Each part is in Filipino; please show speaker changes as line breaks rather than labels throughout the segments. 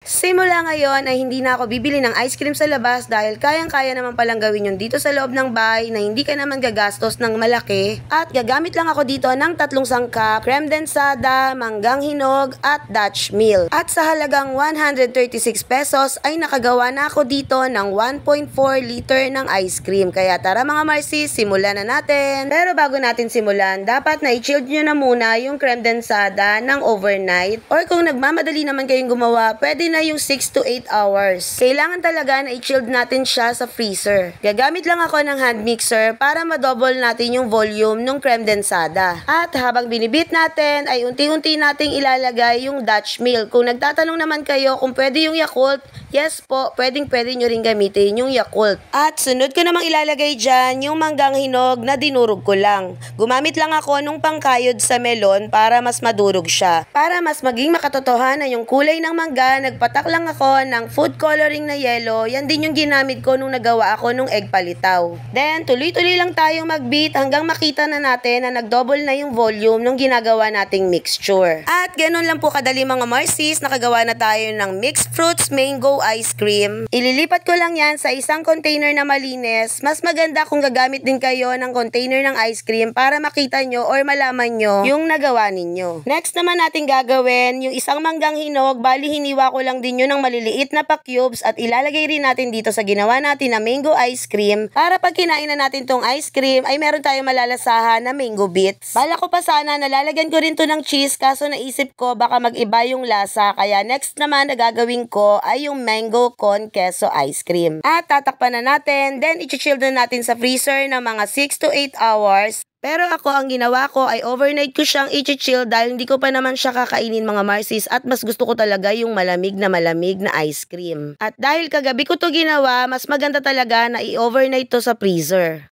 Simula ngayon ay hindi na ako bibili ng ice cream sa labas dahil kayang-kaya naman palang gawin yun dito sa loob ng bahay na hindi ka naman gagastos ng malaki. At gagamit lang ako dito ng 3 sangkap, creme densada, manggang hinog at Dutch meal. At sa halagang 136 pesos ay nakagawa na ako dito ng 1.4 liter ng ice cream. Kaya tara mga Marcy, simulan na natin. Pero bago natin simulan, dapat na i-chilled nyo na muna yung creme densada ng overnight. Or kung nagmamadali naman kayong gumawa, pwede na yung 6 to 8 hours. Kailangan talaga na i-chilled natin siya sa freezer. Gagamit lang ako ng hand mixer para ma-double natin yung volume ng creme densada. At habang binibit natin ay unti-unti nating ilalagay yung Dutch meal. Kung nagtatanong naman kayo kung pwede yung Yakult, yes po, pwede nyo rin gamitin yung Yakult. At sunod ko namang ilalagay dyan yung manggang hinog na dinurog ko lang. Gumamit lang ako nung pangkayod sa melon para mas madurog siya. Para mas maging makatotohanan yung kulay ng mangga, nagpatak lang ako ng food coloring na yellow. Yan din yung ginamit ko nung nagawa ako nung egg palitaw. Then, tuloy-tuloy lang tayong mag-beat hanggang makita na natin na nag-double na yung volume nung ginagawa nating mixture. At ganun lang po kadali mga Marcies, nakagawa na tayo ng mixed fruits mango ice cream. Ililipat ko lang yan sa isang container na malinis. Mas maganda kung gagamit din kayo ng container ng ice cream para makita nyo or malaman nyo yung nagawa ninyo. Next naman natin gagawin yung isang manggang hinog. Bali hiniwa ko lang din yun ng maliliit na pa-cubes at ilalagay rin natin dito sa ginawa natin na mango ice cream para pag kinain na natin tong ice cream ay meron tayong malalasahan na mango bits. Bala ko pa sana nalalagyan ko rin to ng cheese kaso naisip ko baka mag-iba yung lasa kaya next naman na gagawin ko ay yung mango con queso ice cream. At tatakpan na natin then i-chill na natin sa freezer na mga 6 to 8 hours. Pero ako, ang ginawa ko ay overnight ko siyang i-chill dahil hindi ko pa naman siya kakainin mga Marcies at mas gusto ko talaga yung malamig na ice cream. At dahil kagabi ko to ginawa, mas maganda talaga na i-overnight to sa freezer.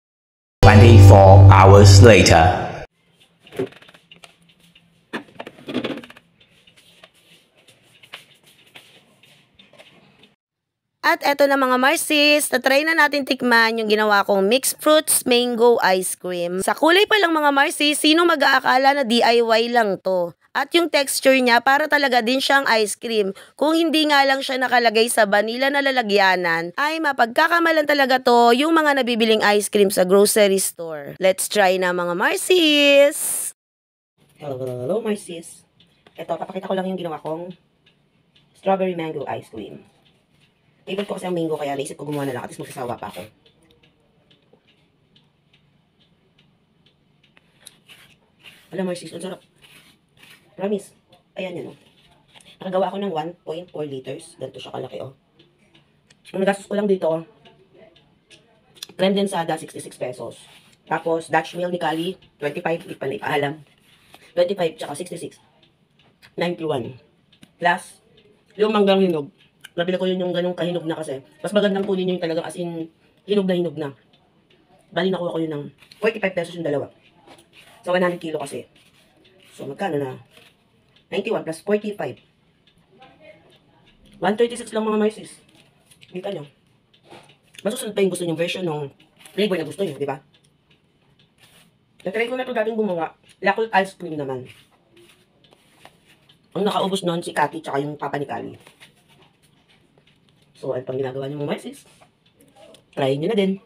24 hours later.
At eto na mga Marcies, tatry na natin tikman yung ginawa kong mixed fruits mango ice cream. Sa kulay pa lang mga Marcies, sino mag-aakala na DIY lang to? At yung texture niya para talaga din siyang ice cream. Kung hindi nga lang siya nakalagay sa vanilla na lalagyanan, ay mapagkakamalan talaga to yung mga nabibiling ice cream sa grocery store. Let's try na mga Marcies! Hello Marcies! Ito, papakita ko lang yung ginawa kong strawberry mango ice cream. Favorite ko kasi ang mango kaya naisip ko gumawa na lang at least magsasawa pa ako. Alam Marcies, ang sarap. Promise. Ayan yan o. Nakagawa ako ng 1.4 liters. Ganito siya kalaki o. Ang nagastos ko lang dito, creme densada 66 pesos. Tapos Dutch meal ni Kali 25, hindi pala ipaalam. 25 tsaka 66. 91. Plus, yung manggang hinog. Nabili ko yun yung ganong kahinog na kasi. Mas magandang kunin nyo yung talagang as in hinog na. Bali nakuha ko yun ng 45 pesos yung dalawa. So 100 kilo kasi. So magkano na? 91 plus 45. 136 lang mga Marcies. Kita nyo. Masusunod pa yung gusto nyo version ng flavor na gusto nyo, di ba? Natry ko na ito dating gumawa. Yakult ice cream naman. Ang nakaubos nun si Cathy tsaka yung papa ni Kali. So, ano pang ginagawa niyo mga Marcies? Try nyo na din.